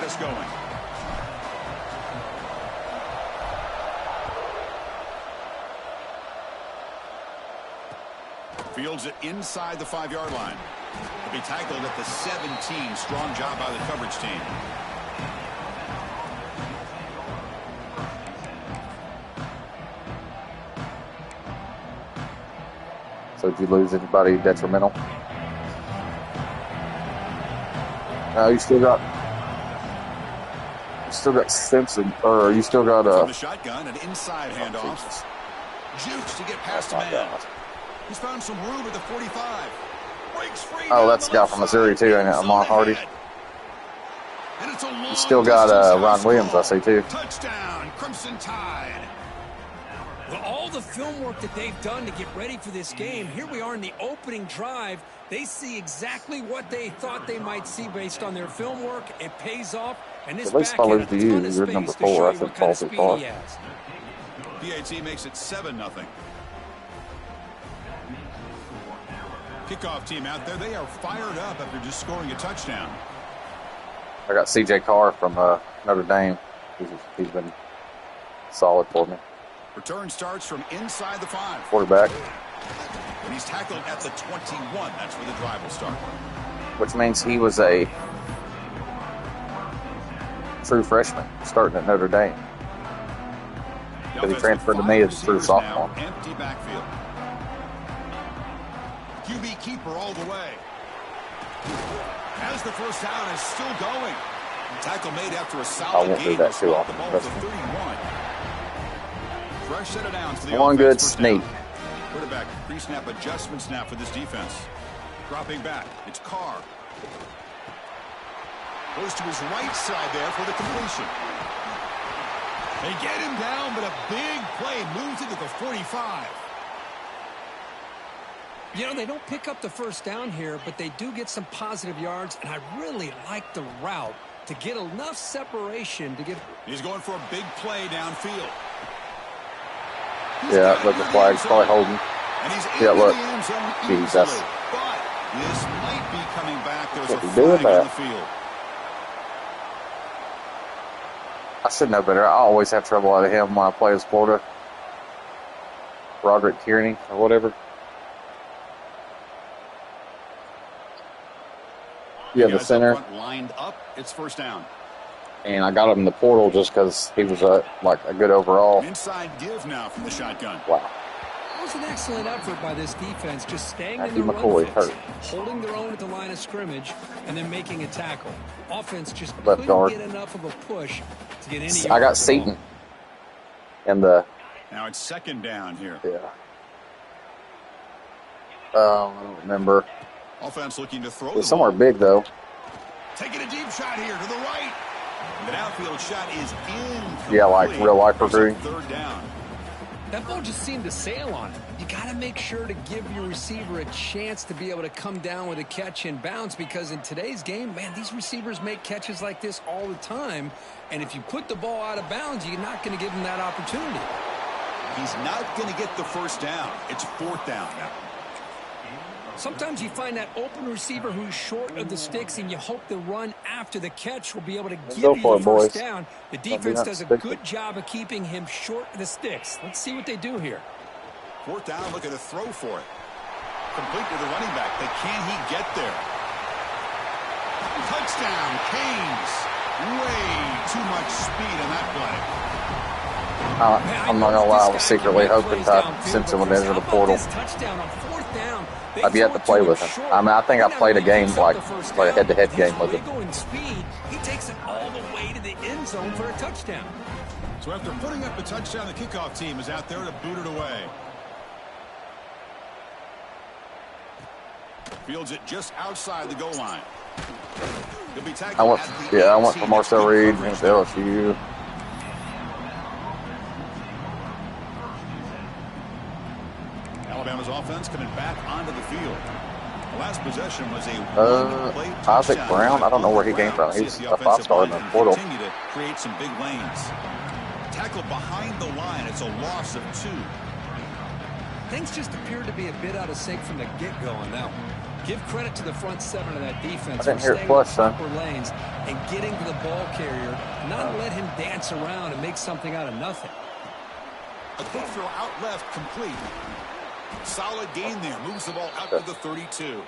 us going. Fields it inside the 5-yard line. He'll be tackled at the 17. Strong job by the coverage team. So did you lose anybody detrimental? No, you still got Simpson, or you still got From the shotgun, an inside handoff. Jukes to get past a man. God. He's found some room at the 45. Breaks free. Oh, that's the guy from Missouri too, ain't it? Amon Hardy. And it's a long You still got Ron Williams, I see too. Touchdown, Crimson Tide. Well, all the film work that they've done to get ready for this game, here we are in the opening drive. They see exactly what they thought they might see based on their film work. It pays off, and this At least back had a follows to you. ton of You're space number to 4. show I you said what kind of Paul speed Far. he has. PAT makes it 7-0. Kickoff team out there, they are fired up after just scoring a touchdown. I got C.J. Carr from Notre Dame. He's been solid for me. Return starts from inside the 5. Quarterback. And he's tackled at the 21. That's where the drive will start. Which means he was a true freshman starting at Notre Dame. Because he transferred to me as a true sophomore. Empty backfield. QB keeper all the way. As the first down is still going. Tackle made after a solid won't do game. that too The often, ball to trust me. 31. Fresh set of downs for the One offense. good First sneak. down. Quarterback pre-snap adjustments now for this defense. Dropping back. It's Carr. Goes to his right side there for the completion. They get him down, but a big play moves into the 45. You know, they don't pick up the first down here, but they do get some positive yards, and I really like the route to get enough separation to get... He's going for a big play downfield. Yeah, look, the flag's probably holding. And he's Yeah, into look. the end zone Jesus. easily. But this might be coming back. There's What a you doing flag on there? the field. I should know better. I always have trouble out of him when I play as Florida. Roderick Tierney or whatever. Yeah, the Guys up center. front lined up. It's first down. And I got him in the portal just because he was like a good overall. Inside give now from the shotgun. Wow. It was an excellent effort by this defense, just staying Matthew in the McCoy run fence, hurt. holding their own at the line of scrimmage, and then making a tackle. Offense just Left couldn't guard. get enough of a push to get any I yards got at all. Seaton in the Now it's second down here. I don't remember. Offense looking to throw It was the somewhere ball. big though. Taking a deep shot here to the right. The downfield shot is in. Yeah, like real life recruiting. Third down. That ball just seemed to sail on it. You got to make sure to give your receiver a chance to be able to come down with a catch and bounce, because in today's game, man, these receivers make catches like this all the time. And if you put the ball out of bounds, you're not going to give them that opportunity. He's not going to get the first down. It's fourth down now. Sometimes you find that open receiver who's short of the sticks, and you hope the run after the catch will be able to give Go you for the it, first boys. down. The Don't be defense not does a sticky. good job of keeping him short of the sticks. Let's see what they do here. Fourth down, looking to throw for it. Complete to the running back, but can he get there? Touchdown, Canes. Way too much speed on that play. I'm not gonna lie, I was secretly hoping that Simpson would enter the portal. I've yet to play with him. I mean, I think I played a game like a head-to-head game with him. He takes it all the way to the end zone for a touchdown. So after putting up the touchdown, the kickoff team is out there to boot it away. Fields it just outside the goal line. He'll be tackled I went at the for Marcel 18. Reed Good and coverage LSU. Alabama's offense coming back onto the field. The last possession was a one-play Isaac touchdown. Brown, I don't know where he came from. See He's if the a offensive five-star in line the can portal. Continue to create some big lanes. Tackled behind the line. It's a loss of 2. Things just appeared to be a bit out of sync from the get-go on that one. Give credit to the front seven of that defense. I didn't hear it flush, son. Lanes and getting to the ball carrier, not let him dance around and make something out of nothing. A quick throw out left, complete. Solid gain there. Moves the ball out to the 32.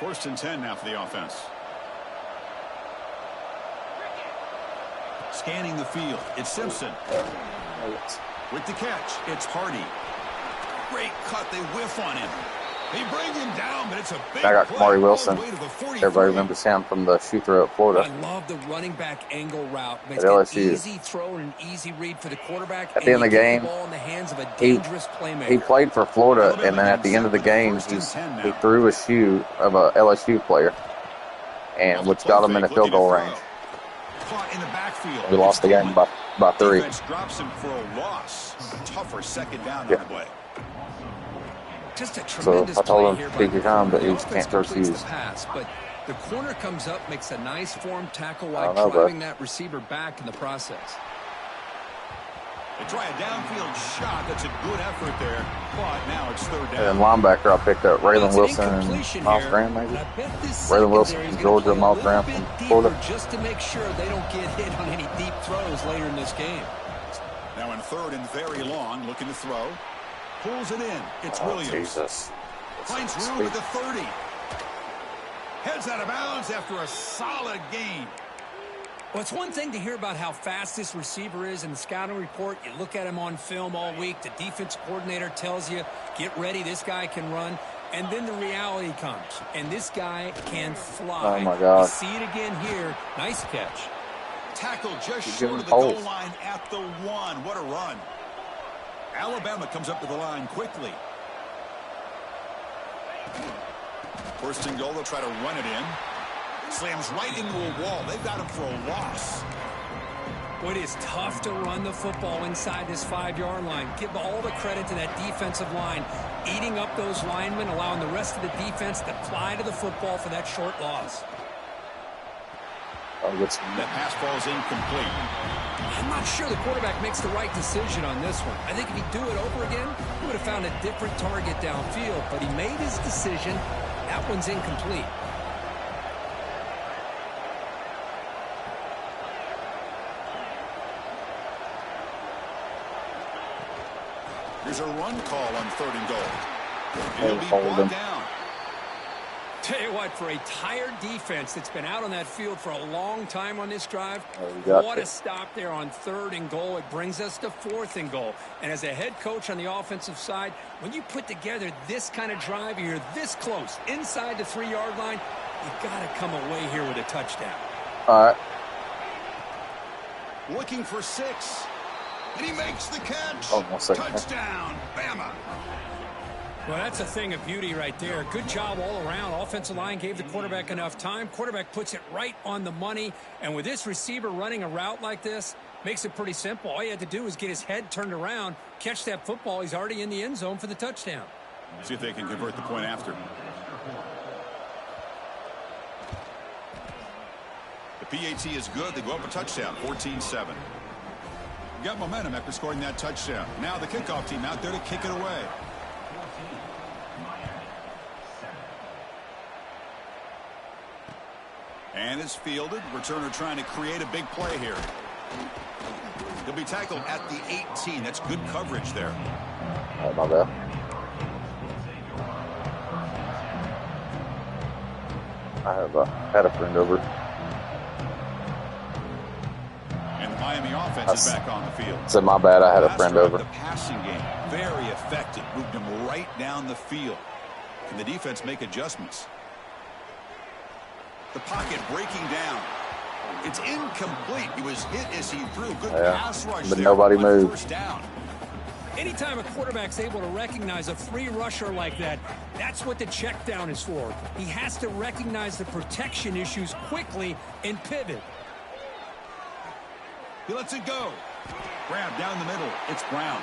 First and 10 now for the offense. Scanning the field. It's Simpson. With the catch, it's Hardy. Great cut. They whiff on him. They bring him down, but it's a big I got Kamari Wilson. Everybody remembers him from the shoot-throw at Florida. I love the running back angle route. Makes At an LSU. easy throw and an easy read for the quarterback. At the end of the game, ball in the hands of a dangerous playmaker. He played for Florida, and then at the end of the game, he threw a shoe of a LSU player, and which got him in the field goal range. Caught in the backfield. We lost the game by 3. Defense drops him for a loss. Tougher second down on the way. Just a So tremendous I told play him here take your time, but the he offense can't throw completes shoes. the pass, but the corner comes up, makes a nice form tackle I while don't know, bro. driving that receiver back in the process. They try a downfield shot. That's a good effort there, but now it's third down. And then linebacker, I picked up Raylan Well, Wilson and incompletion Miles here, Graham, maybe. but I bet this Raylan Wilson secondary is from gonna Georgia, play a Miles little Graham bit from deeper Florida. just to make sure they don't get hit on any deep throws later in this game. Now in third and very long, looking to throw. Pulls it in. It's Oh, Williams. Jesus. Finds room at the 30. Heads out of bounds after a solid gain. Well, it's one thing to hear about how fast this receiver is in the scouting report. You look at him on film all week. The defense coordinator tells you, get ready, this guy can run. And then the reality comes, and this guy can fly. Oh, my God. You see it again here. Nice catch. Tackle just He's short giving of the goal holes. line at the 1. What a run. Alabama comes up to the line quickly. First and goal, they'll try to run it in. Slams right into a wall. They've got him for a loss. Boy, it is tough to run the football inside this 5-yard line. Give all the credit to that defensive line, eating up those linemen, allowing the rest of the defense to fly to the football for that short loss. Oh, good. That pass falls incomplete. I'm not sure the quarterback makes the right decision on this one. I think if he'd do it over again, he would have found a different target downfield, but he made his decision. That one's incomplete. Here's a run call on third and goal. Hey, He'll be hold brought him. down. Tell you what, for a tired defense that's been out on that field for a long time on this drive, Oh, you got what a it. stop there on third and goal. It brings us to fourth and goal. And as a head coach on the offensive side, when you put together this kind of drive, you're this close, inside the 3-yard line, you've got to come away here with a touchdown. All right. Looking for 6. And he makes the catch. Oh, 1 second. Touchdown, Bama. Well, that's a thing of beauty right there. Good job all around. Offensive line gave the quarterback enough time. Quarterback puts it right on the money. And with this receiver running a route like this, makes it pretty simple. All you had to do is get his head turned around, catch that football. He's already in the end zone for the touchdown. See if they can convert the point after. The PAT is good. They go up a touchdown, 14-7. Got momentum after scoring that touchdown. Now the kickoff team out there to kick it away. And it's fielded. Returner trying to create a big play here. He'll be tackled at the 18. That's good coverage there. Oh, my bad. I had a friend over. And the Miami offense is back on the field. Said my bad. I had a friend Master of over. The passing game, very effective. Moved him right down the field. Can the defense make adjustments? The pocket breaking down. It's incomplete. He was hit as he threw. Good pass rush but there. nobody on moved. First down. Anytime a quarterback's able to recognize a free rusher like that, that's what the check down is for. He has to recognize the protection issues quickly and pivot. He lets it go. Grab down the middle. It's Brown.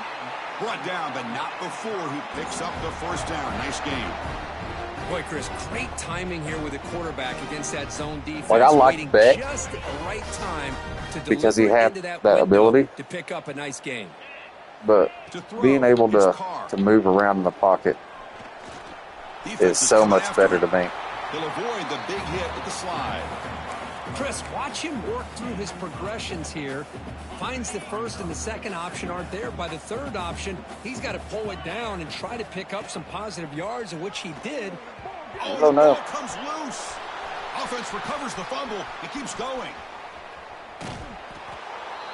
Brought down, but not before he picks up the first down. Nice game. Boy, Chris, great timing here with the quarterback against that zone defense. Like, I like waiting Beck just at the right time to because he deliver had into that that window ability. to pick up a nice game. but being able to move around in the pocket is so much better to me. He'll avoid the big hit with the slide. Chris, watch him work through his progressions here. Finds the first and the second option aren't there. By the third option, he's got to pull it down and try to pick up some positive yards, in which he did. Oh, no. Comes loose. Offense recovers the fumble. He keeps going.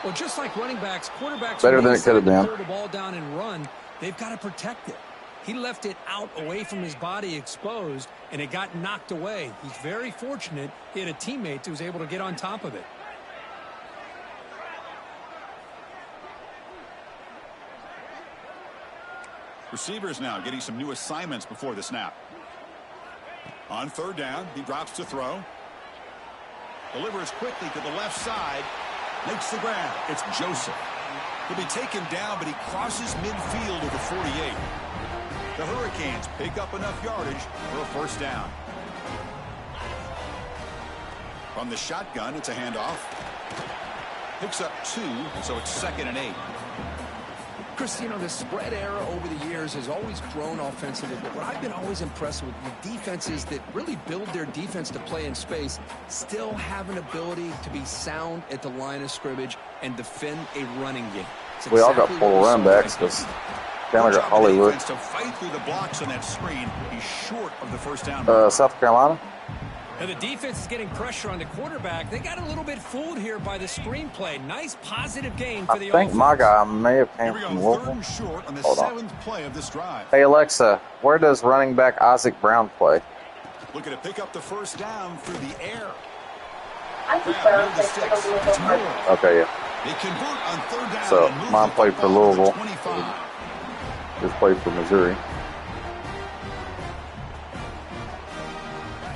Well, just like running backs, quarterbacks better than it could have been. Pull the ball down and run. They've got to protect it. He left it out away from his body exposed, and it got knocked away. He's very fortunate he had a teammate who was able to get on top of it. Receivers now getting some new assignments before the snap. On third down, he drops to throw. Delivers quickly to the left side. Makes the grab. It's Joseph. He'll be taken down, but he crosses midfield to the 48. The Hurricanes pick up enough yardage for a first down. From the shotgun, it's a handoff. Picks up 2, so it's 2nd and 8. Chris, you know, the spread era over the years has always grown offensively, but what I've been always impressed with defenses that really build their defense to play in space still have an ability to be sound at the line of scrimmage and defend a running game. We all got full run backs because Chandler got Hollywood. To fight through the blocks on that screen, he's short of the first down. South Carolina. Now the defense is getting pressure on the quarterback. They got a little bit fooled here by the screenplay. Nice positive gain for the offense. I think my guy may have came from Louisville. Short on the 7th play of this drive. Hey Alexa, where does running back Isaac Brown play? Looking to pick up the first down through the air. Okay, yeah. They convert on third down. So mine played for Louisville. Just played for Missouri.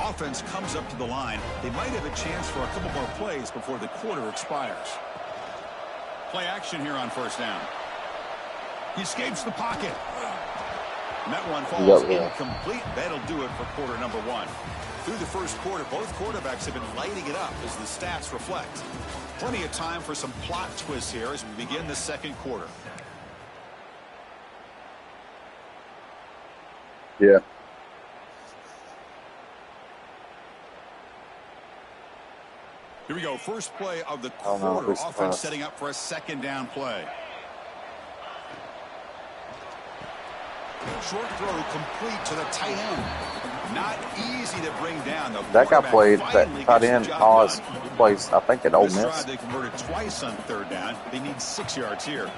Offense comes up to the line. They might have a chance for a couple more plays before the quarter expires. Play action here on first down. He escapes the pocket. And that one falls incomplete. That'll do it for quarter number 1. Through the first quarter, both quarterbacks have been lighting it up as the stats reflect. Plenty of time for some plot twists here as we begin the second quarter. Yeah. Here we go. First play of the quarter. Offense setting up for a second down play. Short throw complete to the tight end. Not easy to bring down. That guy played, that tight end, Oz plays, I think, at Ole Miss. They converted twice on third down. They need 6 yards here.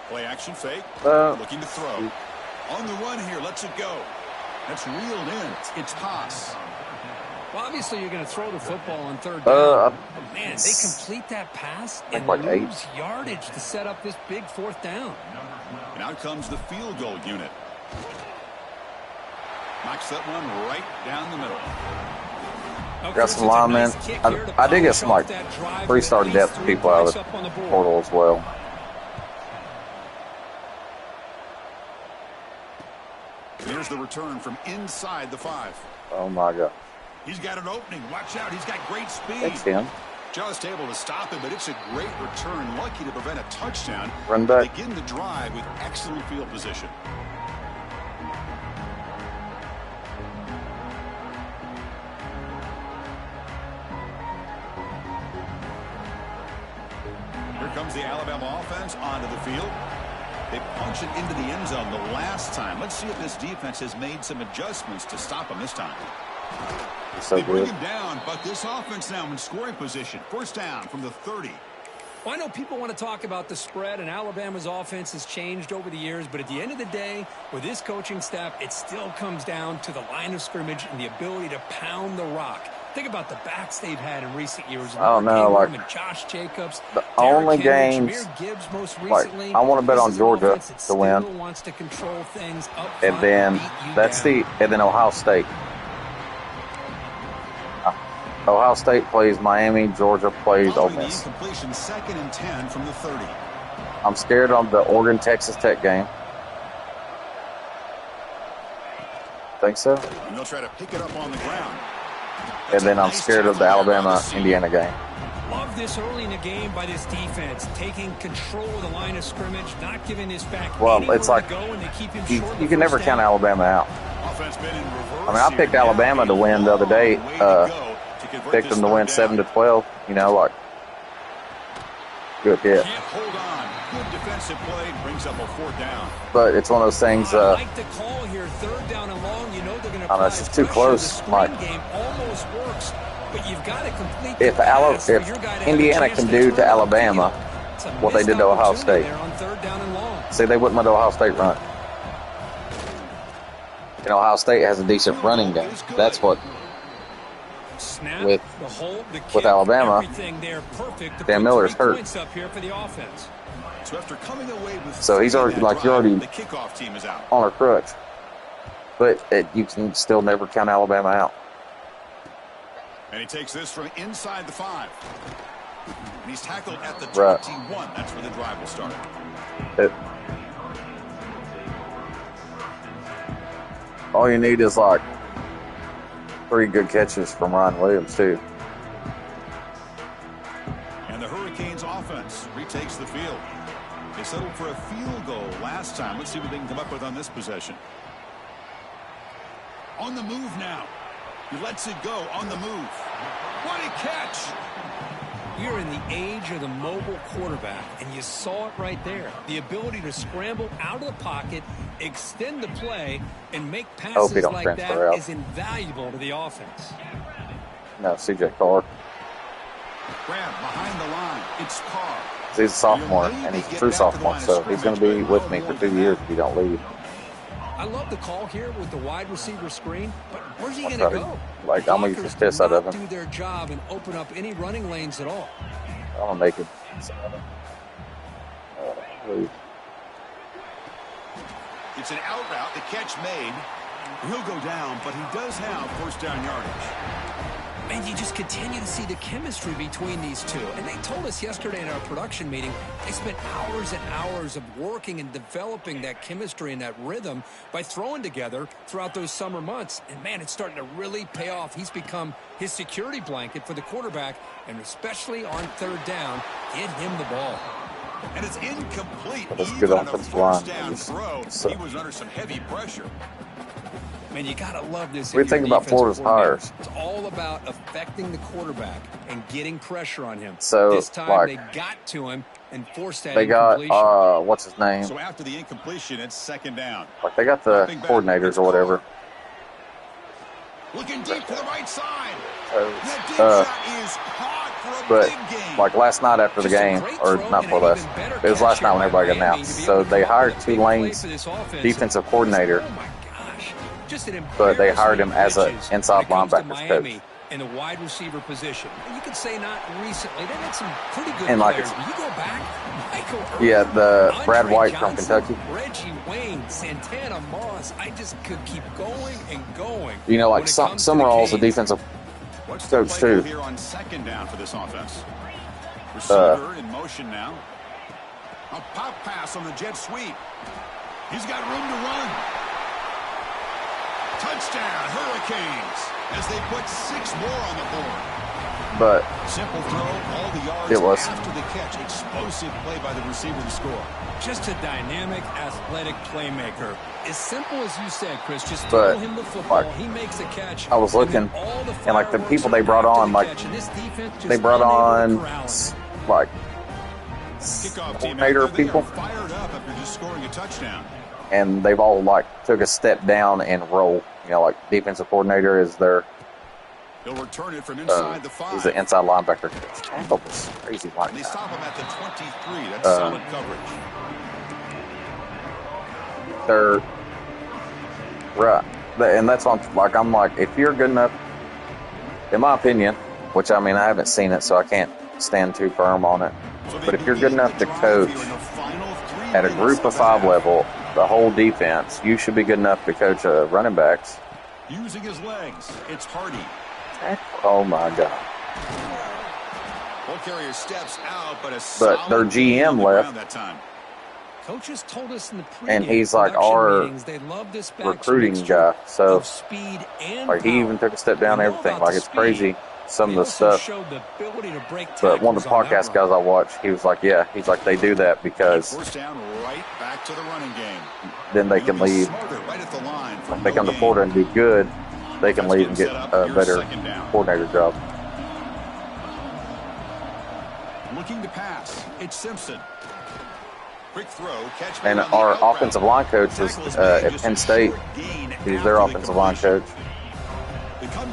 Play action fake. Looking to throw. On the run here. Lets it go. That's reeled in. It's Haas. Well, obviously, you're going to throw the football on third down. Man, they complete that pass and lose yardage to set up this big fourth down. And out comes the field goal unit. Knocks that one right down the middle. Got some linemen. I did get some, like, 3-star depth people out of the portal as well. Here's the return from inside the 5. Oh, my God. He's got an opening. Watch out. He's got great speed. It's him. Just able to stop him, but it's a great return. Lucky to prevent a touchdown. Run back. Begin the drive with excellent field position. Here comes the Alabama offense onto the field. They punch it into the end zone the last time. Let's see if this defense has made some adjustments to stop him this time. So they bring him down, but this offense now in scoring position. First down from the 30. Well, I know people want to talk about the spread, and Alabama's offense has changed over the years, but at the end of the day, with this coaching staff, it still comes down to the line of scrimmage and the ability to pound the rock. Think about the backs they've had in recent years. I don't know, like, Josh Jacobs, the only games, Gibbs most recently, like, I want to bet on Georgia to win. Wants to control things up and then and then Ohio State. Ohio State plays Miami. Georgia plays Ole Miss. Completion 2nd and 10 from the 30. I'm scared of the Oregon-Texas Tech game. Think so? And they'll try to pick it up on the ground. And then I'm scared of the Alabama-Indiana game. Love this early in the game by this defense, taking control of the line of scrimmage, not giving this back. Well, it's like you can never count Alabama out. I mean, I picked Alabama to win the other day. Picked them to win 7-12. You know, like good hit. Can't hold on. Good defensive play brings up a 4th down. But it's one of those things. I like the call here, 3rd down and long. You know they're going to. I know it's just too close, Mike. Game almost works, but you've got to complete. If Indiana can do to Alabama what they did to Ohio State, see, they wouldn't let Ohio State run. And Ohio State has a decent running game. That's what. With Alabama, Dan Miller's hurt. So he's already you're already on a crutch. But you can still never count Alabama out. And he takes this from inside the 5. And he's tackled at the 21. That's where the drive will start. All you need is like 3 good catches from Ryan Williams, too. And the Hurricanes offense retakes the field. They settled for a field goal last time. Let's see what they can come up with on this possession. On the move now. He lets it go on the move. What a catch! We're in the age of the mobile quarterback, and you saw it right there. The ability to scramble out of the pocket, extend the play, and make passes like that is invaluable to the offense. No, C.J. Carr. Grab behind the line. It's Carr. He's a sophomore, and he's a true sophomore, so he's going to be with me for 2 years if he don't leave. I love the call here with the wide receiver screen, but where's he going to go? Like, I'm going to get the piss out of him. Do their job and open up any running lanes at all. I'm going to make it. It's an out route. The catch made. He'll go down, but he does have 1st down yardage. And you just continue to see the chemistry between these two. And they told us yesterday in our production meeting, they spent hours and hours of working and developing that chemistry and that rhythm by throwing together throughout those summer months. And, man, it's starting to really pay off. He's become his security blanket for the quarterback, and especially on 3rd down, get him the ball. And it's incomplete. That's good offensive line. He was under some heavy pressure. Man, you gotta love this. What do you think about Florida's hires? It's all about affecting the quarterback and getting pressure on him. So, this time they got to him and forced that they got what's his name? So after the incompletion, it's 2nd down. Like they got the coordinators or whatever. Looking deep to the right side. But like last night after the game, or not for last, it was last night when everybody got announced. So they hired Tulane's defensive coordinator. But they hired him as an inside linebackers coach. In the wide receiver position. You could say not recently. They had some pretty good and like players. You go back, Michael Irvin, yeah, the Brad White Johnson, from Kentucky. Reggie Wayne, Santana Moss. I just could keep going and going. You know, like Summerall's a defensive coach too. Here on 2nd down for this offense. Receiver in motion now. A pop pass on the jet sweep. He's got room to run. Touchdown, Hurricanes, as they put 6 more on the board. But simple throw, all the yards it was after the catch. Explosive play by the receiver to score. Just a dynamic, athletic playmaker. As simple as you said, Chris. Just throw him the football. Like, he makes a catch. I was looking, and like the people they brought on, like they brought on like coordinator people, fired up after just scoring a touchdown. And they've all like took a step down and roll. You know, like defensive coordinator is their. He'll return it from inside the 5. He's an inside linebacker. Tackle was crazy like They that. stop him at the 23. That's solid coverage. They're right, and that's on. Like I'm like, if you're good enough, in my opinion, which I mean I haven't seen it, so I can't stand too firm on it. But if you're good enough to coach at a group of 5 level, the whole defense, you should be good enough to coach running backs. Using his legs, it's Hardy. Oh my God! Ball carrier steps out, but their GM left. That time. Coaches told us in the and he's like our recruiting guy. So speed and like he even took a step down and everything. Like it's crazy. some of the stuff. But one of the podcast guys I watched, he was like, yeah, he's like, they do that because first down, right back to the running game. Then they can leave. If they come to Florida and do good, they can leave and get a better coordinator job. Looking to pass. It's Simpson. Quick throw, catch. And our offensive line coach is at Penn State. He's their offensive line coach.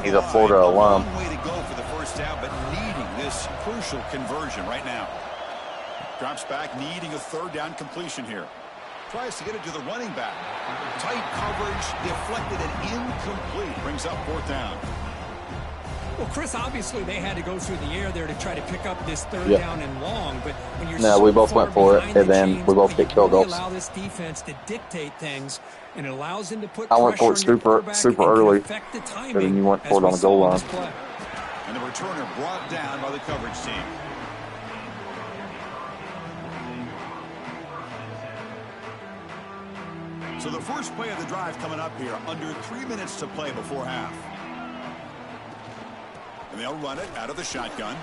He's a Florida alum. Way to go for the first down, but needing this crucial conversion right now. Drops back, needing a third down completion here. Tries to get it to the running back. Tight coverage, deflected and incomplete. Brings up fourth down. Well, Chris, obviously they had to go through the air there to try to pick up this third down and long. But when you're we both went for it, and then we both kicked field goals. Allow this defense to dictate things, and it allows them to put I went for it super early, and then you went for it on the goal line. And the returner brought down by the coverage team. So the first play of the drive coming up here, under 3 minutes to play before half. And they'll run it out of the shotgun.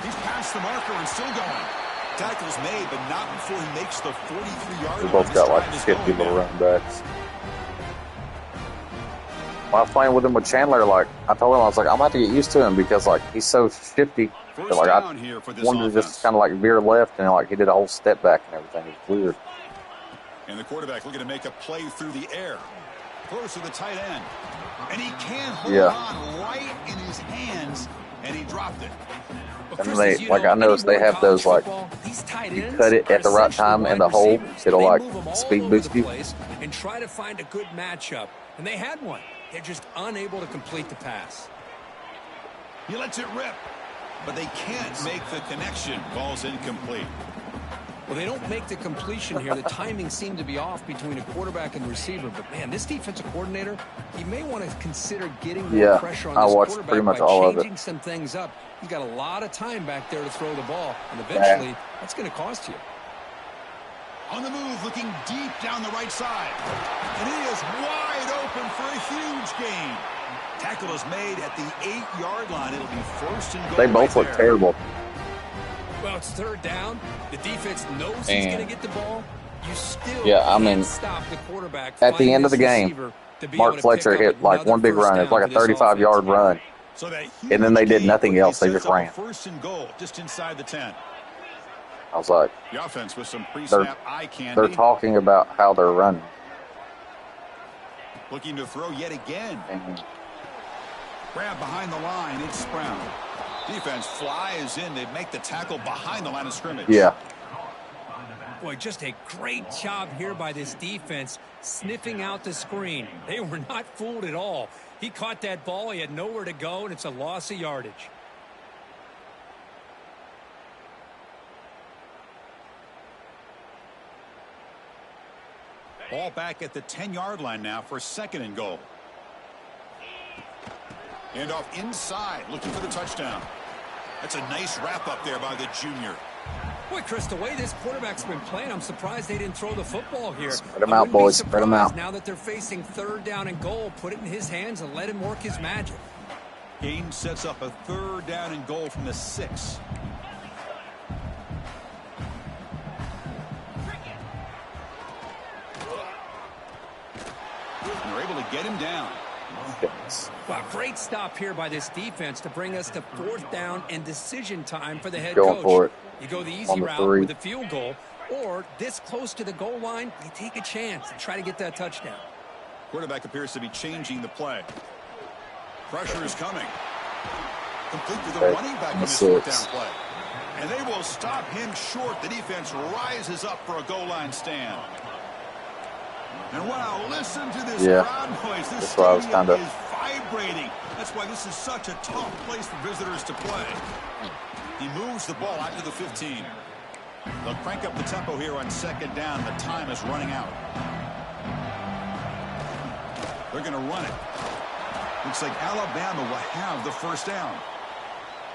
He's past the marker and still going. Tackle's made, but not before he makes the 43-yard line. We both got like 50 little running backs. When I was playing with him with Chandler, like I told him, I was like, I'm about to get used to him because like he's so shifty. So, like I wanted to just kind of like veer left, and like he did a whole step back and everything. It was weird. And the quarterback looking to make a play through the air. Throws to the tight end. And he can't hold on right in his hands, and he dropped it. And they, like I noticed they have those like, you cut it at the right time in the hole, it'll like speed boost you. And try to find a good matchup. And they had one. They're just unable to complete the pass. He lets it rip, but they can't make the connection. Ball's incomplete. Well, they don't make the completion here. The timing seemed to be off between a quarterback and receiver. But, man, this defensive coordinator, he may want to consider getting more pressure on this quarterback pretty much by all changing some things up. He's got a lot of time back there to throw the ball, and eventually that's going to cost you. On the move, looking deep down the right side. And he is wide open for a huge gain. Tackle is made at the 8-yard line. It'll be first and goal. They both look terrible. Well, it's third down. The defense knows he's going to get the ball. You still can't stop the quarterback. At the end of the game, Mark Fletcher hit like one big run. It was like a 35-yard run. And then they did nothing else. They just ran. First and goal, just inside the 10. I was like, the offense with some pre-snap eye candy. They're talking about how they're running. Looking to throw yet again. Grab behind the line. It's Brown. Defense flies in. They make the tackle behind the line of scrimmage. Yeah. Boy, just a great job here by this defense, sniffing out the screen. They were not fooled at all. He caught that ball. He had nowhere to go, and it's a loss of yardage. Ball back at the 10-yard line now for second and goal. And off inside, looking for the touchdown. That's a nice wrap up there by the junior. Boy, Chris, the way this quarterback's been playing, I'm surprised they didn't throw the football here. Spread them out, boys. Spread them out. Now that they're facing third down and goal, put it in his hands and let him work his magic. Game sets up a third down and goal from the 6. And they're able to get him down. Wow, great stop here by this defense to bring us to fourth down and decision time for the head coach. Going for it. You go the easy route with a field goal, or this close to the goal line, you take a chance and try to get that touchdown. Quarterback appears to be changing the play. Pressure is coming. Complete to the running back in this fourth down play. And they will stop him short. The defense rises up for a goal line stand. And wow, listen to this crowd noise. This stadium is vibrating. That's why this is such a tough place for visitors to play. He moves the ball out to the 15. They'll crank up the tempo here on second down. The time is running out. They're going to run it. Looks like Alabama will have the first down.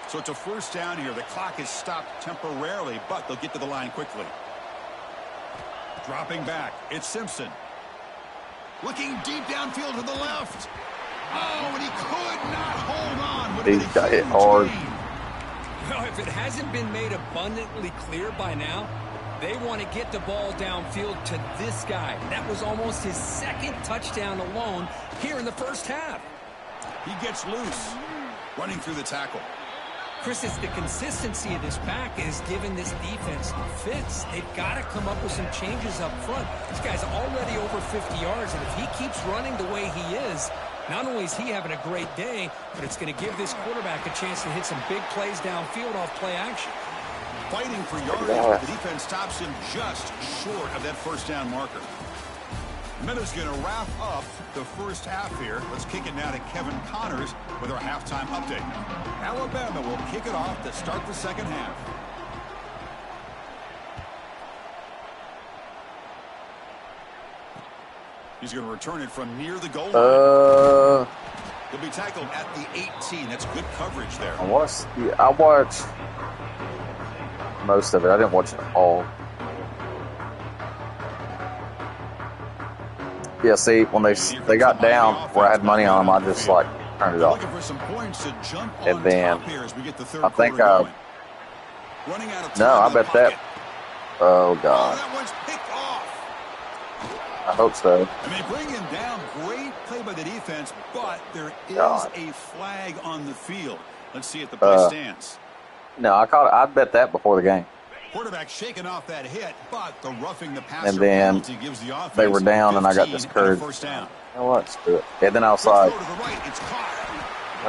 So it's a first down here. The clock is stopped temporarily, but they'll get to the line quickly. Dropping back, it's Simpson. Looking deep downfield to the left. Oh, and he could not hold on. He got hit hard. Well, if it hasn't been made abundantly clear by now, they want to get the ball downfield to this guy. That was almost his second touchdown alone here in the first half. He gets loose, running through the tackle. Chris, it's the consistency of this back is giving this defense fits. They've got to come up with some changes up front. This guy's already over 50 yards, and if he keeps running the way he is, not only is he having a great day, but it's going to give this quarterback a chance to hit some big plays downfield off play action. Fighting for yardage, the defense stops him just short of that first down marker. Meadows going to wrap up the first half here. Let's kick it now to Kevin Connors with our halftime update. Alabama will kick it off to start the second half. He's going to return it from near the goal line. He'll be tackled at the 18. That's good coverage there. I watched most of it. I didn't watch it all. Yeah, see, when they got down where I had money on them, I just like turned it off. And then I think I bet that. Oh God. I hope so. And they bring him down. Great play by the defense, but there is a flag on the field. Let's see if the play stands. No, I bet that before the game. Quarterback shaking off that hit, but the roughing the passer and then gives the offense they were down, and I got discouraged. First down. You know what? Screw it. And then I was like,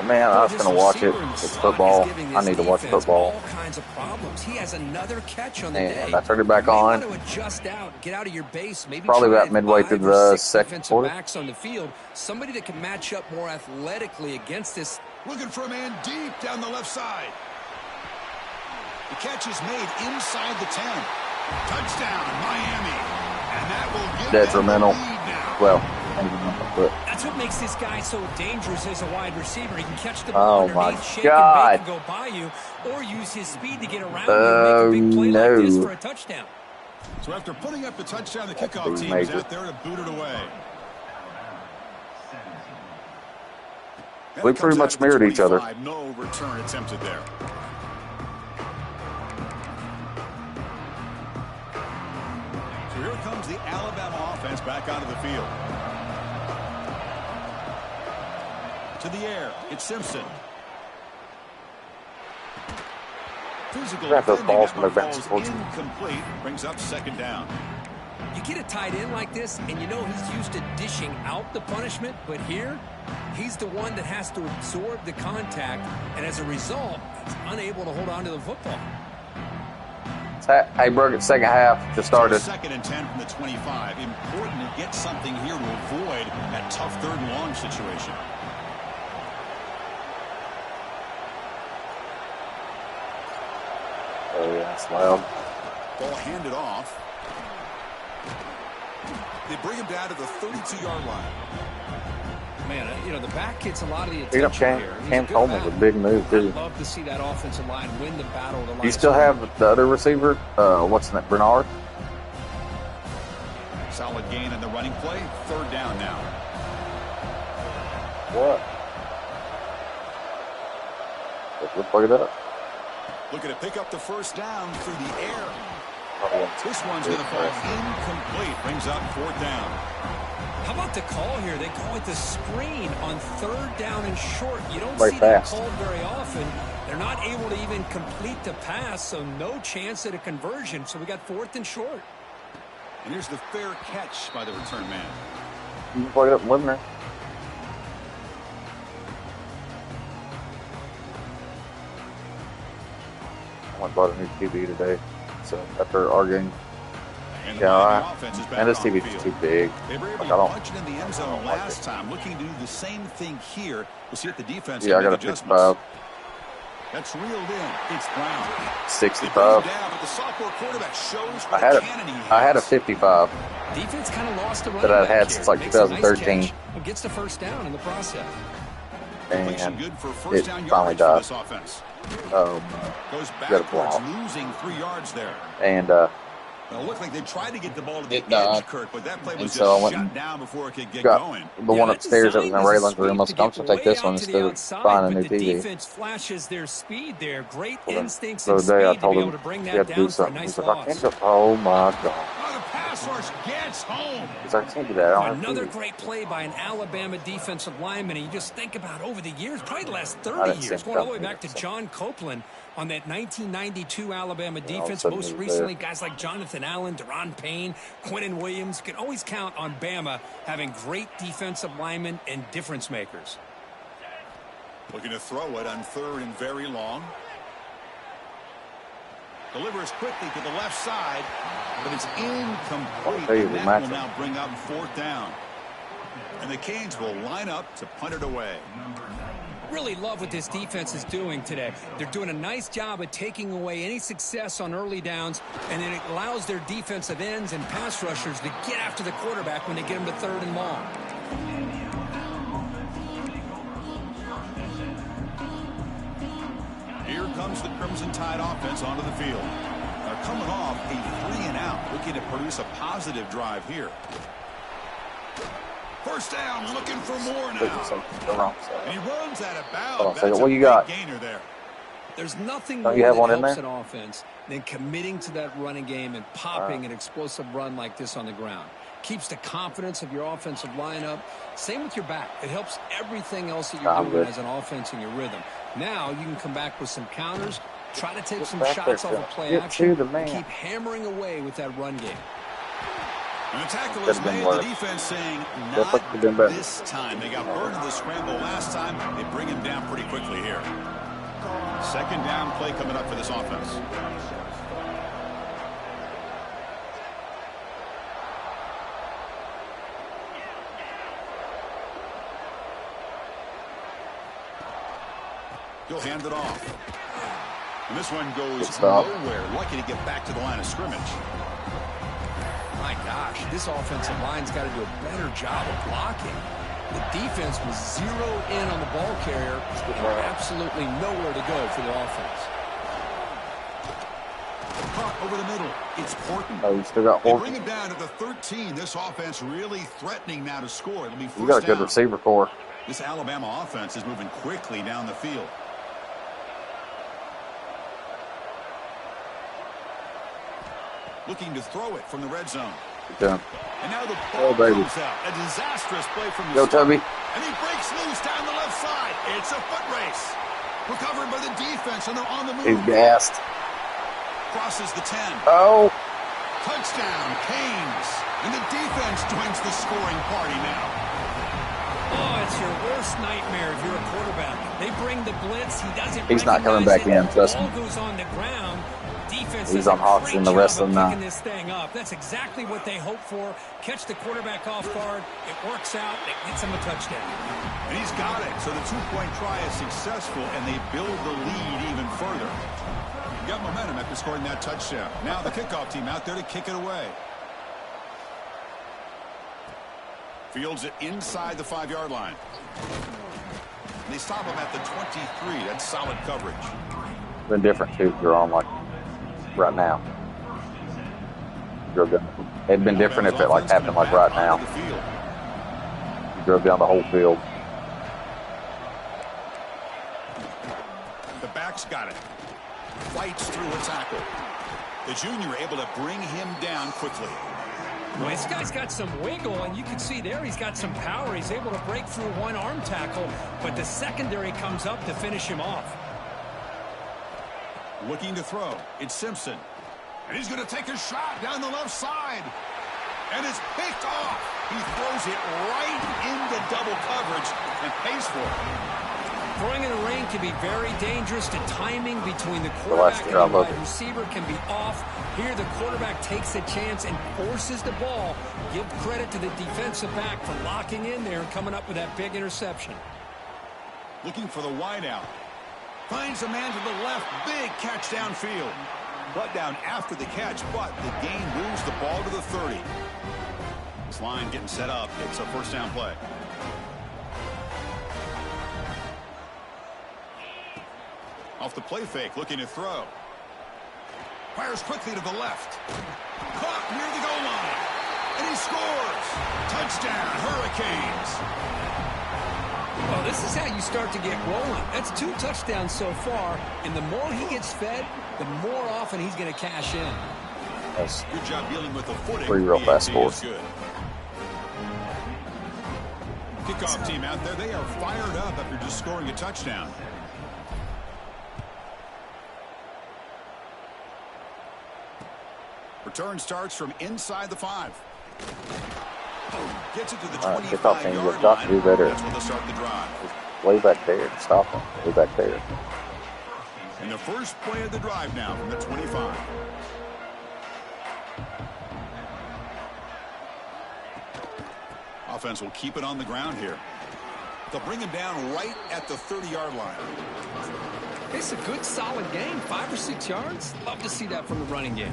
man, I was going to watch it. It's football. I need to watch football. All kinds of problems. He has another catch on the and day. I turned it back on. To adjust out, get out of your base. Maybe probably about midway through the second quarter. Backs on the field. Somebody that can match up more athletically against this. Looking for a man deep down the left side. The catch is made inside the 10. Touchdown, Miami. And that will give detrimental. Well, that's what makes this guy so dangerous as a wide receiver. He can catch the ball underneath, shake and go by you, or use his speed to get around you and make a big play like this for a touchdown. So after putting up the touchdown, the kickoff team is out there to boot it away. We pretty much mirrored each other. No return attempted there. So here comes the Alabama offense back onto the field. To the air, it's Simpson. Physical those balls from their bench. Incomplete, brings up second down. You get a tight end like this, and you know he's used to dishing out the punishment, but here, he's the one that has to absorb the contact, and as a result, he's unable to hold on to the football. Hey, Burgett, second half just started. So 2nd and 10 from the 25. Important to get something here to avoid that tough 3rd and long situation. Oh, yeah, it's loud. Ball handed off. They bring him down to the 32-yard line. Man, you know, the back gets a lot of the attention here. Cam Coleman's a big move, too. I'd love to see that offensive line win the battle. Do you still have the other receiver? What's that, Bernard? Solid gain in the running play. 3rd down now. What? Let's plug it up. Looking to pick up the first down through the air. This one's going to fall incomplete. Brings up 4th down. How about the call here? They call it the screen on 3rd down and short. You don't see that called very often. They're not able to even complete the pass, so no chance at a conversion. So we got 4th and short. And here's the fair catch by the return man. You can plug it up and live there. I went and bought a new TV today. So after our game. And this TV is too big. They were able to punch it in the end zone last time. Looking to do the same thing here. We'll see if the defense can make adjustments. That's reeled in. It's Brown. 65. I had a 55. Defense kind of lost the that I've had since like 2013. Nice gets the first down in the process. And it finally died. Goes backwards, losing 3 yards there. And Well, it looked like they tried to get the ball to the edge, Kurt, but that play was just shut down before it could get going. The one upstairs that was in Raylan's room. I'm going to take this one instead of buying a new TV. The defense flashes their speed there. Great instincts and speed I to told be him able to bring that down for a nice loss. Oh, my God. The pass rush gets home. I can't do that. Another great play by an Alabama defensive lineman. And you just think about over the years, probably the last 30 years, going all the way back to John Copeland on that 1992 Alabama defense. Most recently, guys like Jonathan Allen, Deron Payne, Quentin Williams. You can always count on Bama having great defensive linemen and difference makers. Looking to throw it on 3rd and very long. Delivers quickly to the left side, but it's incomplete. And that will now bring up 4th down. And the Canes will line up to punt it away. Really love what this defense is doing today. They're doing a nice job of taking away any success on early downs, and then it allows their defensive ends and pass rushers to get after the quarterback when they get them to 3rd and long. Here comes the Crimson Tide offense onto the field. They're coming off a 3-and-out, looking to produce a positive drive here. 1st down, looking for more now. And he runs out of bounds. What you got? Gainer there. There's nothing more that helps an offense than committing to that running game and popping an explosive run like this on the ground. Keeps the confidence of your offensive lineup. Same with your back. It helps everything else that you're doing as an offense in your rhythm. Now you can come back with some counters, try to take some shots off of play action, keep hammering away with that run game. And the tackle is made, the defense saying, not this time. They got burned in the scramble last time. They bring him down pretty quickly here. 2nd down play coming up for this offense. He'll hand it off. And this one goes nowhere. Lucky to get back to the line of scrimmage. My gosh, this offensive line's got to do a better job of blocking. The defense was zeroed in on the ball carrier and absolutely nowhere to go for the offense. Caught over the middle. It's Horton. Oh, you still got Horton. They bring it down to the 13. This offense really threatening now to score. It'll be 1st down. You got a good receiver core. This Alabama offense is moving quickly down the field. Looking to throw it from the red zone. Yeah. And now the ball comes out. A disastrous play from the Toby. And he breaks loose down the left side. It's a foot race. Recovered by the defense, and they're on the move. He's gassed. Crosses the 10. Oh. Touchdown, Canes. And the defense joins the scoring party now. Oh, it's your worst nightmare if you're a quarterback. They bring the blitz. He doesn't. He's not coming back in. Trust me. The ball goes on the ground. Defense He's on Hawks and the rest of them now. This thing up. That's exactly what they hope for. Catch the quarterback off guard. It works out. It gets him a touchdown. And he's got it. So the 2-point try is successful, and they build the lead even further. Got momentum after scoring that touchdown. Now the kickoff team out there to kick it away. Fields it inside the 5-yard line. And they stop him at the 23. That's solid coverage. Been different too. You're on like right now. It'd been different if it like happened like right now. You drove down the whole field. The back's got it. Fights through a tackle. The junior able to bring him down quickly. Well, this guy's got some wiggle, and you can see there he's got some power. He's able to break through one arm tackle, but the secondary comes up to finish him off. Looking to throw. It's Simpson. And he's going to take a shot down the left side. And it's picked off. He throws it right into double coverage and pays for it. Throwing in the rain can be very dangerous. The timing between the quarterback and the wide receiver can be off. Here the quarterback takes a chance and forces the ball. Give credit to the defensive back for locking in there and coming up with that big interception. Looking for the wideout. Finds a man to the left. Big catch downfield. Brought down after the catch, but the gain moves the ball to the 30. This line getting set up. It's a first down play. Off the play fake, looking to throw. Fires quickly to the left. Caught near the goal line. And he scores. Touchdown, Hurricanes. Well, this is how you start to get rolling. That's 2 touchdowns so far, and the more he gets fed, the more often he's going to cash in. That's good job dealing with the footing. 3 real fast scores. Kickoff team out there, they are fired up after just scoring a touchdown. Return starts from inside the 5. Gets it to the 25-yard line. Do better. That's when they start the drive. Way back there. Stop him. Way back there. And the first play of the drive now from the 25. Offense will keep it on the ground here. They'll bring him down right at the 30-yard line. It's a good, solid game. 5 or 6 yards. Love to see that from the running game.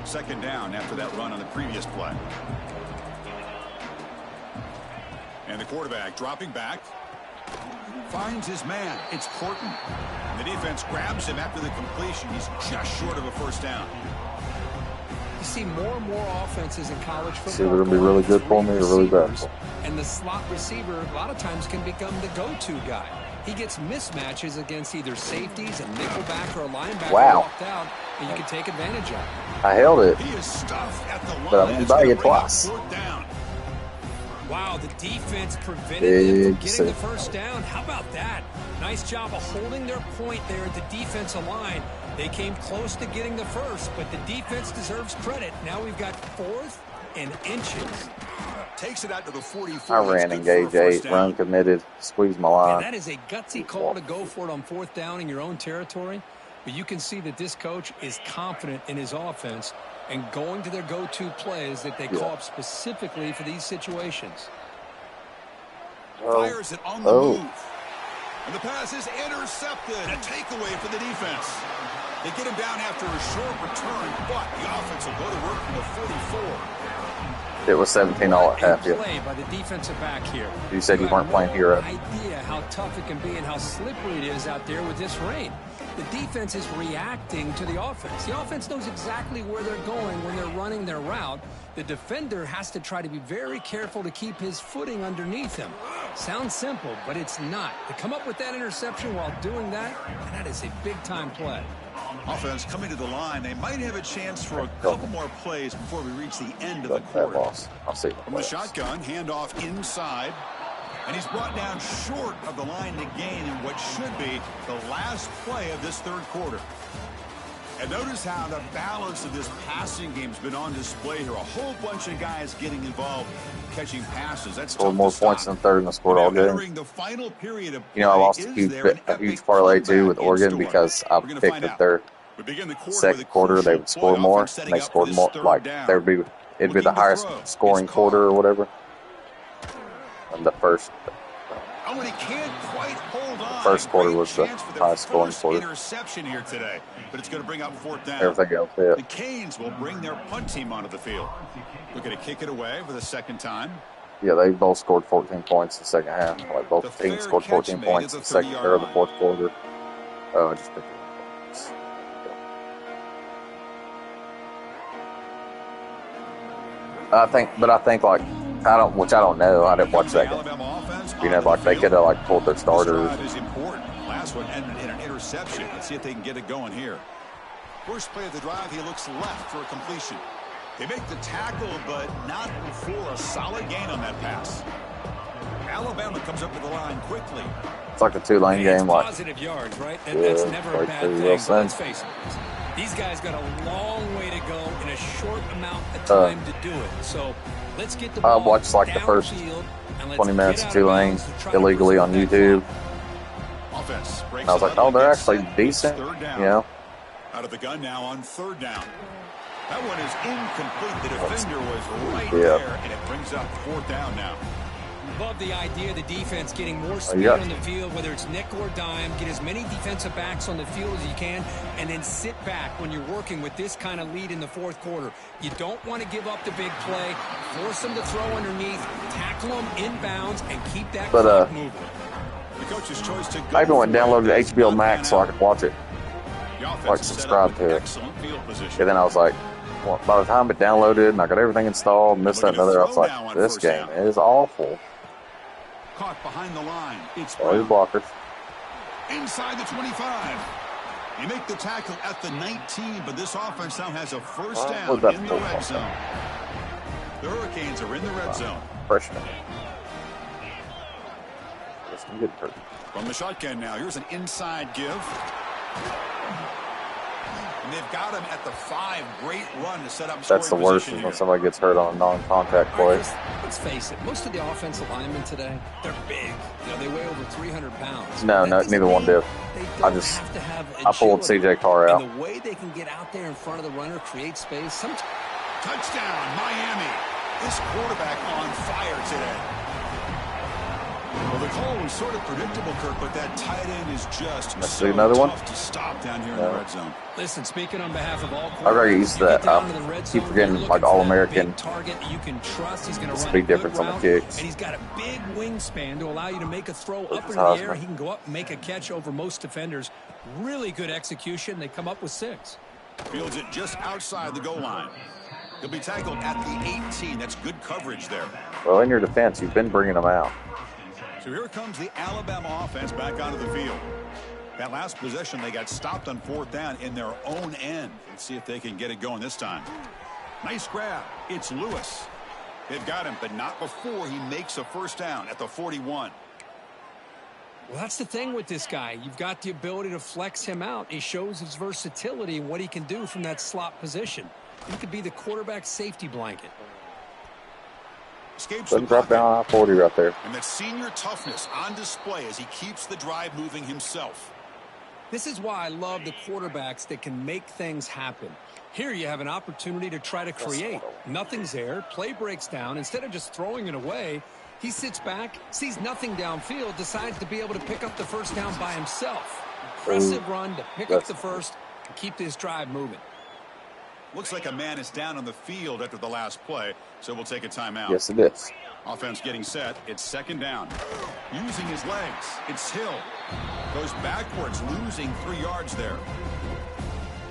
Second down after that run on the previous play. And the quarterback dropping back. Finds his man. It's Corton. And the defense grabs him after the completion. He's just short of a first down. You see more and more offenses in college football. It's either going to be really good for me or really bad for me. And the slot receiver a lot of times can become the go-to guy. He gets mismatches against either safeties, a nickelback, or a linebacker walked out, and you can take advantage of it. I held it, he is stuffed at the line. but I'm by it twice. Wow, the defense prevented them from getting the first down. How about that? Nice job of holding their point there at the defensive line. They came close to getting the first, but the defense deserves credit. Now we've got 4th and inches. Takes it out to the 44. I ran engage 8, run committed, squeeze my line. And that is a gutsy call to go for it on 4th down in your own territory. But you can see that this coach is confident in his offense and going to their go-to plays that they call up specifically for these situations. Fires it on the move. And the pass is intercepted. A takeaway for the defense. They get him down after a short return, but the offense will go to work from the 44. It was 17 all at half. Play by the defensive back here. You said you weren't playing hero. Idea how tough it can be and how slippery it is out there with this rain. The defense is reacting to the offense. The offense knows exactly where they're going when they're running their route. The defender has to try to be very careful to keep his footing underneath him. Sounds simple, but it's not. To come up with that interception while doing that, that is a big-time play. Offense coming to the line. They might have a chance for a couple more plays before we reach the end of the quarter. I'll see. From the shotgun, handoff inside. And he's brought down short of the line to gain in what should be the last play of this third quarter. And notice how the balance of this passing game has been on display here. A whole bunch of guys getting involved, catching passes. That's scored more points than third and scored all game. The final period of play, I lost a huge parlay too with Oregon because I picked that their second quarter they would score more, and they scored more. Like it'd be the highest scoring quarter or whatever. And the first first quarter was the highest scoring quarter. Interception here today, but it's going to bring up 4th down. Everything else, The Canes will bring their punt team onto the field. Looking to kick it away for the second time. Yeah, they both scored 14 points in the second half. Like both teams scored 14 points in the second or the fourth quarter. Oh, I just picked it. I think like I don't know. I didn't watch that game. You know, like they could have like pulled their starters. Last one ended in an interception. Let's see if they can get it going here. First play of the drive, he looks left for a completion. They make the tackle, but not before a solid gain on that pass. Alabama comes up to the line quickly. It's like a 2-lane game. Like positive yards, right? That's never a bad thing. Let's face it. These guys got a long way to go in a short amount of time to do it. So let's get the ball. I watched like the first 20 minutes of Tulane illegally on YouTube. And I was like, oh, they're actually decent, you know. Out of the gun now on 3rd down. That one is incomplete. The defender was right there, and it brings up 4th down now. Love the idea of the defense getting more speed on the field, whether it's nickel or dime. Get as many defensive backs on the field as you can, and then sit back when you're working with this kind of lead in the fourth quarter. You don't want to give up the big play. Force them to throw underneath, tackle them inbounds, and keep that clock moving. The coach's choice to go. I even went and downloaded HBO Max so I could watch it. like, subscribe to it. And then I was like, well, by the time it downloaded and I got everything installed and this, that, and other, I was like, this game is awful. Caught behind the line. It's these blockers. Inside the 25. You make the tackle at the 19, but this offense now has a first down in the red zone. The Hurricanes are in the red zone. Freshman. That's some good hurt. From the shotgun now, here's an inside give. And they've got him at the 5. Great run to set up. That's the worst is when somebody gets hurt on a non-contact play. Let's face it. Most of the offensive linemen today, they're big. You know, they weigh over 300 pounds. No, neither one did. I pulled CJ Carr out. And the way they can get out there in front of the runner, create space. Touchdown, Miami. This quarterback on fire today. Well, the call was sort of predictable, Kirk, but that tight end is just so tough to stop down here in the red zone. Listen, speaking on behalf of all I already used that. Keep forgetting, like, All-American. Target you can trust. He's going to run a big difference on the kicks. And he's got a big wingspan to allow you to make a throw up in the air. He can go up and make a catch over most defenders. Really good execution. They come up with 6. Fields it just outside the goal line. He'll be tackled at the 18. That's good coverage there. Well, in your defense, you've been bringing them out. So here comes the Alabama offense back onto the field. That last possession, they got stopped on 4th down in their own end. Let's see if they can get it going this time. Nice grab. It's Lewis. They've got him, but not before he makes a first down at the 41. Well, that's the thing with this guy. You've got the ability to flex him out. He shows his versatility and what he can do from that slot position. He could be the quarterback safety blanket. Doesn't drop down on 40 right there. And that senior toughness on display as he keeps the drive moving himself. This is why I love the quarterbacks that can make things happen. Here you have an opportunity to try to create. Nothing's there. Play breaks down. Instead of just throwing it away, he sits back, sees nothing downfield, decides to be able to pick up the first down by himself. Impressive run to pick up the first and keep this drive moving. Looks like a man is down on the field after the last play, so we'll take a timeout. Yes, it is. Offense getting set. It's 2nd down. Using his legs. It's Hill. Goes backwards, losing 3 yards there.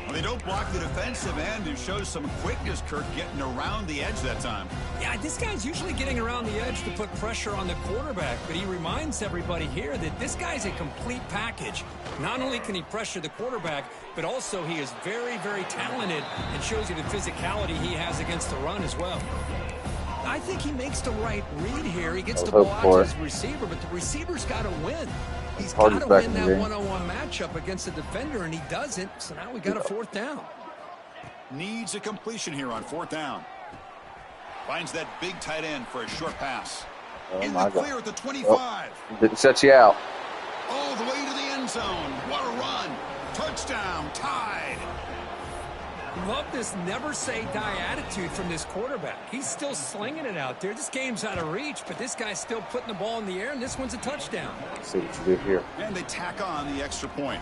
Well, they don't block the defensive end and shows some quickness, Kirk, getting around the edge that time. Yeah, this guy's usually getting around the edge to put pressure on the quarterback, but he reminds everybody here that this guy's a complete package. Not only can he pressure the quarterback, but also he is very, very talented and shows you the physicality he has against the run as well. I think he makes the right read here. He gets the ball out to his receiver, but the receiver's got to win. He's got to win that one-on-one matchup against the defender, and he doesn't, so now we got a 4th down. Needs a completion here on 4th down. Finds that big tight end for a short pass. In the clear at the 25. Didn't shut you out. All the way to the end zone. What a run. Touchdown. Tied. Love this never-say-die attitude from this quarterback. He's still slinging it out there. This game's out of reach, but this guy's still putting the ball in the air, and this one's a touchdown. Let's see what you do here. And they tack on the extra point.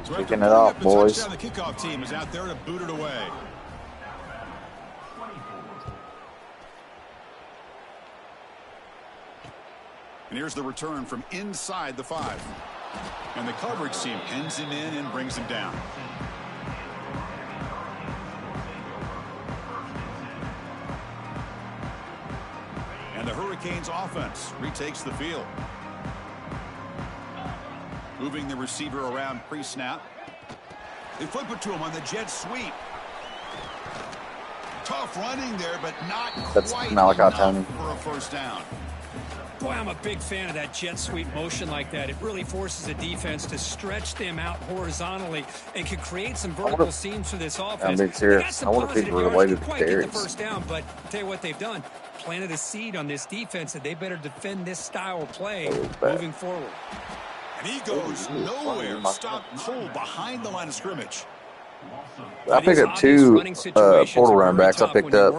So kicking it off, boys. Touchdown, the kickoff team is out there to boot it away. And here's the return from inside the 5. And the coverage team pins him in and brings him down. And the Hurricanes offense retakes the field. Moving the receiver around pre-snap. They flip it to him on the jet sweep. Tough running there, but not quite enough for a first down. Boy, I'm a big fan of that jet sweep motion like that. It really forces a defense to stretch them out horizontally and can create some vertical seams for this offense. I'm being serious. I wonder if he's related to Darius. The first down, but I'll tell you what they've done. Planted a seed on this defense that they better defend this style of play moving forward. And he goes nowhere. Stopped cold behind the line of scrimmage. I picked up 2 portal running backs. I picked up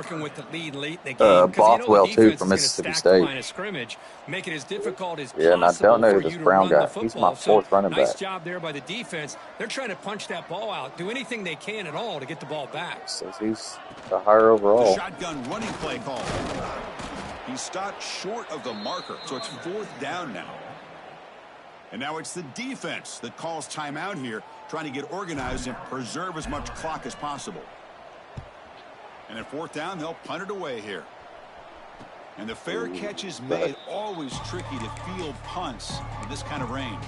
Bothwell, too, from Mississippi State. Make it as difficult as and I don't know who this Brown guy. He's my 4th running back. Nice job there by the defense. They're trying to punch that ball out, do anything they can at all to get the ball back. Says he's the higher overall. The shotgun running play call. He stopped short of the marker, so it's 4th down now. And now it's the defense that calls timeout here, trying to get organized and preserve as much clock as possible. And at 4th down, they'll punt it away here. And the fair catch is made. Always tricky to field punts in this kind of rain.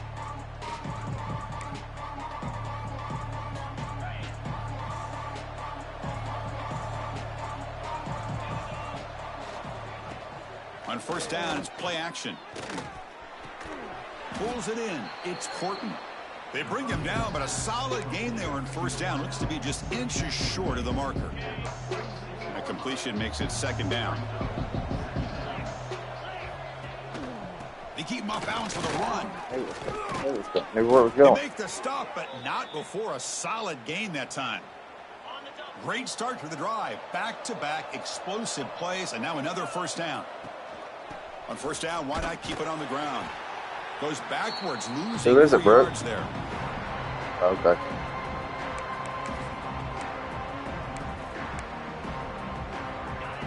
On 1st down, it's play action. Pulls it in. It's Corton. They bring him down, but a solid gain there on 1st down. Looks to be just inches short of the marker. A completion makes it 2nd down. They keep him off balance with a run. They make the stop, but not before a solid gain that time. Great start to the drive. Back-to-back explosive plays, and now another 1st down. On 1st down, why not keep it on the ground? Goes backwards, losing 3 yards there. Okay.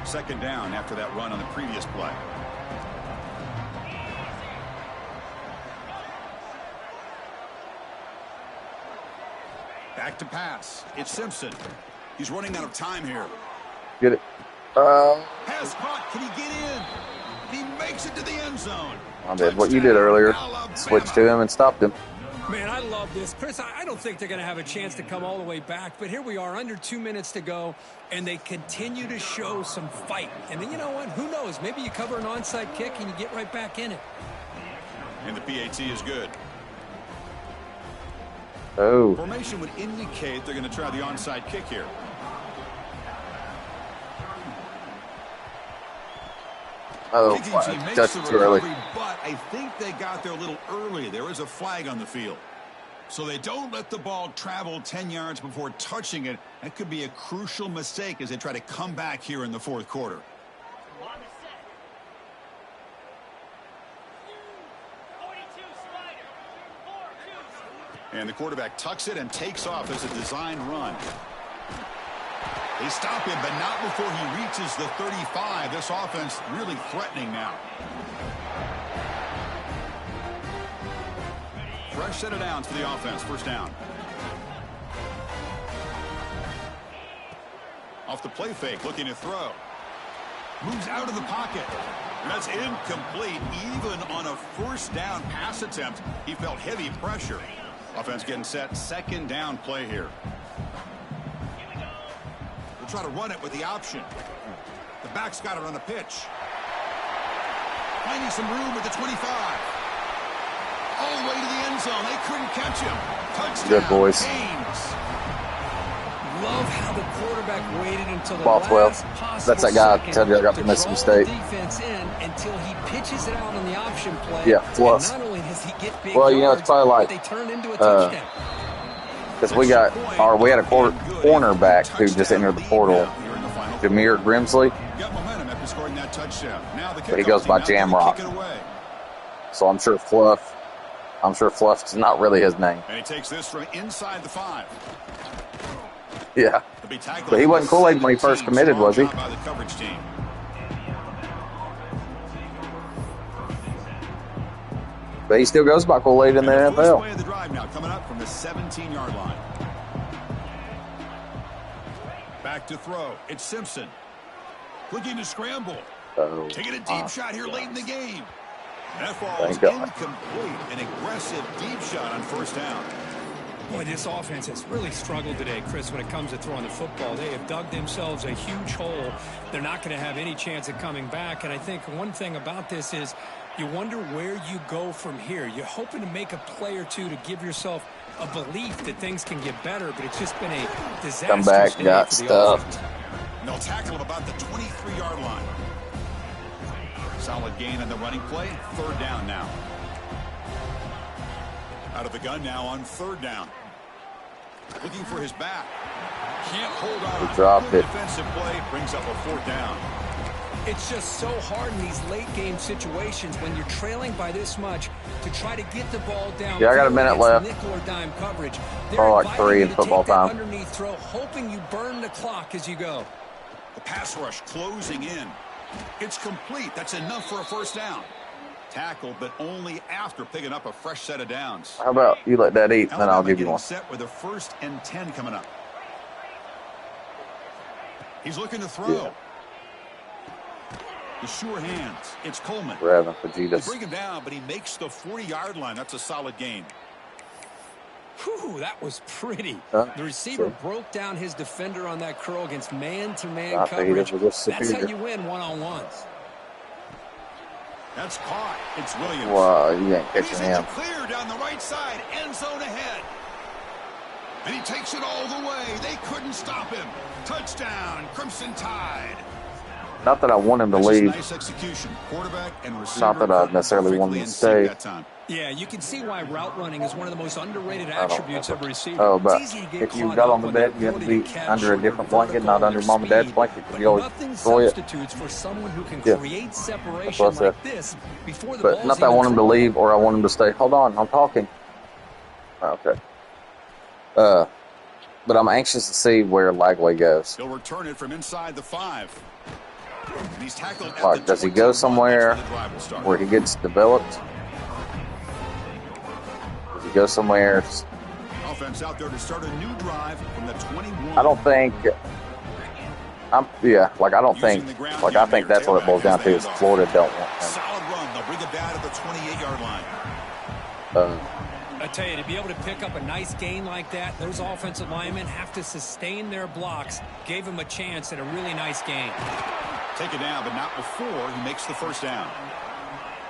Second down after that run on the previous play. Back to pass. It's Simpson. He's running out of time here. Get it. Pass caught. Can he get in? He makes it to the end zone. I did what you did earlier. Switched to him and stopped him. Man, I love this. Chris, I don't think they're going to have a chance to come all the way back, but here we are, under 2 minutes to go, and they continue to show some fight. And then, you know what? Who knows? Maybe you cover an onside kick and you get right back in it. And the PAT is good. Oh. Formation would indicate they're going to try the onside kick here. Oh, that's too early. But I think they got there a little early. There is a flag on the field. So they don't let the ball travel 10 yards before touching it. That could be a crucial mistake as they try to come back here in the 4th quarter. And the quarterback tucks it and takes off as a design run. They stop him, but not before he reaches the 35. This offense really threatening now. Fresh set of downs for the offense. 1st down. Off the play fake, looking to throw. Moves out of the pocket. And that's incomplete. Even on a 1st down pass attempt, he felt heavy pressure. Offense getting set. 2nd down play here. Try to run it with the option. The back's got it on the pitch. Finding some room at the 25. All the way to the end zone. They couldn't catch him. Touchdown. Good boys. James. Love how the quarterback waited until the ball 12. last possible That's that guy. second I told you I got to miss a mistake. Defense in until he pitches it out on the option play. Yeah, Fluff. Not only does he get big well, you know, it's probably like they turn into a touchdown. Because we had a cornerback who just entered the portal, Jameer Grimsley. But he goes by Jamrock. So I'm sure Fluff's not really his name. And he takes this from inside the 5. Yeah. But he wasn't Kool-Aid when he first committed, was he? But he still goes by Kool-Aid in the NFL. Play of the drive now, coming up from the 17-yard line. Back to throw. It's Simpson. Looking to scramble. Taking a deep shot here late in the game. That ball is incomplete. An aggressive deep shot on 1st down. Boy, this offense has really struggled today, Chris, when it comes to throwing the football. They have dug themselves a huge hole. They're not going to have any chance of coming back. And I think one thing about this is you wonder where you go from here. You're hoping to make a play or two to give yourself a belief that things can get better, but it's just been a disaster. Come back, got stuffed. And they'll tackle him about the 23-yard line. Solid gain on the running play. 3rd down now. Out of the gun now on 3rd down. Looking for his back. Can't hold on. He dropped it. Defensive play brings up a 4th down. It's just so hard in these late game situations when you're trailing by this much to try to get the ball down. Yeah, I got a minute left. Nickel or dime coverage. Or like 3 in football time. Underneath throw, hoping you burn the clock as you go. The pass rush closing in. It's complete. That's enough for a 1st down. Tackled, but only after picking up a fresh set of downs. How about you let that eat, and then I'll give you one. Set with a 1st and 10 coming up. He's looking to throw. Yeah. The sure hands. It's Coleman. Rather for Jesus. They bring him down, but he makes the 40-yard line. That's a solid gain. Whew, that was pretty. The receiver broke down his defender on that curl against man-to-man coverage. That's how you win one-on-ones. That's caught. It's Williams. Wow, you ain't catching him. Clear down the right side. End zone ahead. And he takes it all the way. They couldn't stop him. Touchdown, Crimson Tide. Not that I want him to leave. Nice execution. Quarterback and receiver. Not that I necessarily want him to stay. Yeah, you can see why route running is one of the most underrated attributes of a receiver. Oh, but if you got on the bed, you have to be under a different blanket, not under mom and dad's blanket, because you always throw it. For someone who can create separation like this before the but not that I want him to leave or I want him to stay. Hold on, I'm talking. Okay. But I'm anxious to see where Lagway goes. He'll return it from inside the 5. And he's tackled at like, does he go somewhere where he gets developed? Does he go somewhere? Offense out there to start a new drive from the 21. I don't think. I think that's what it boils down to. Is Florida don't want him. Solid run. They'll bring it down to the 28-yard line. I tell you, to be able to pick up a nice gain like that, those offensive linemen have to sustain their blocks. Gave him a chance at a really nice gain. Take it down, but not before he makes the 1st down.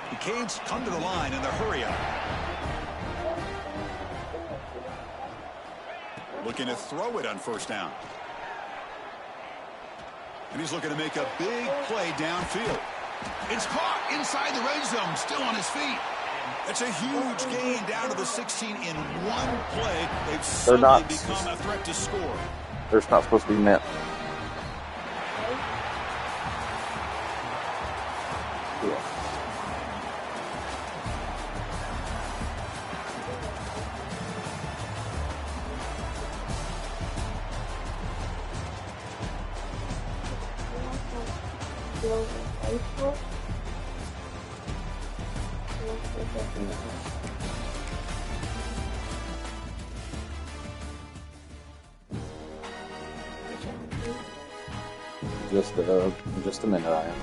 The Canes come to the line in the hurry-up. Looking to throw it on 1st down. And he's looking to make a big play downfield. It's caught inside the red zone, still on his feet. That's a huge gain down to the 16 in one play. They've suddenly become a threat to score. They're not supposed to be met. Yeah. Just a minute, I am.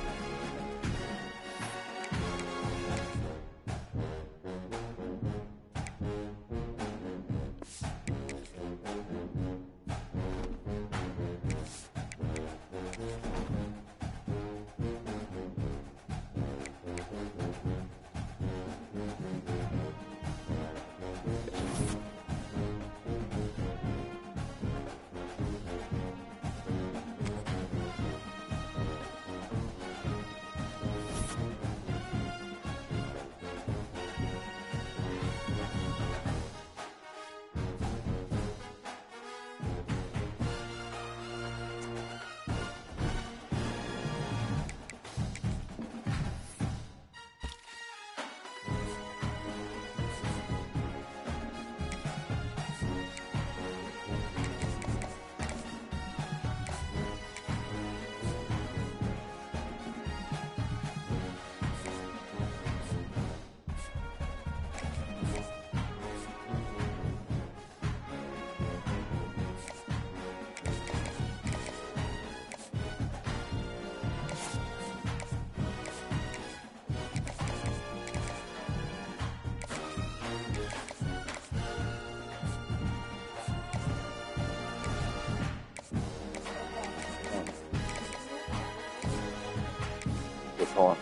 On.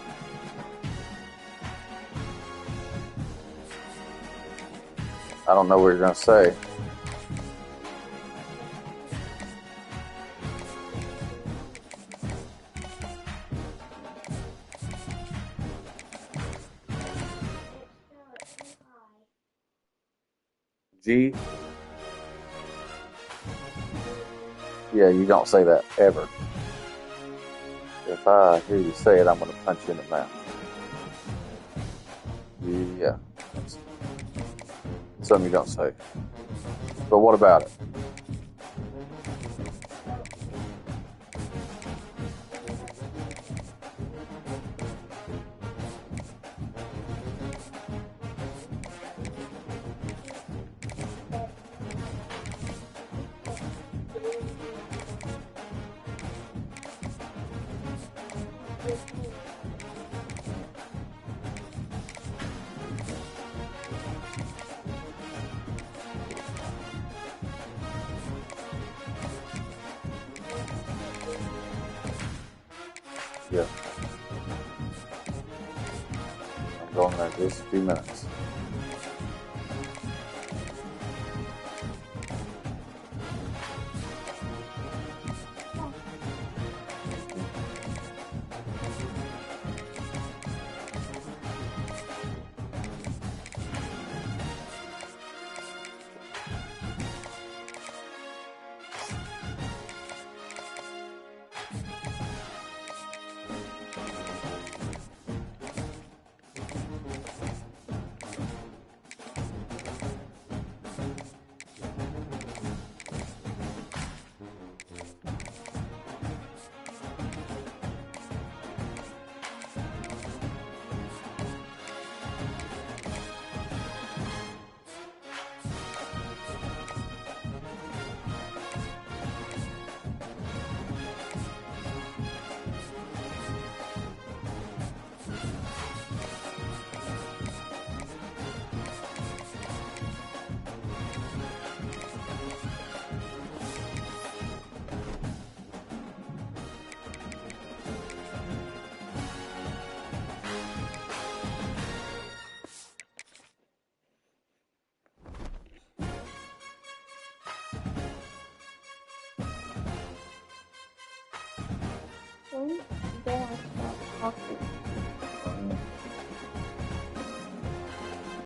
I don't know what you're going to say. G. Yeah, you don't say that ever. If I hear you say it, I'm going to punch you in the mouth. Yeah. That's something you don't say. But what about it? Yeah. I'm going there just a few minutes. Then I start talking.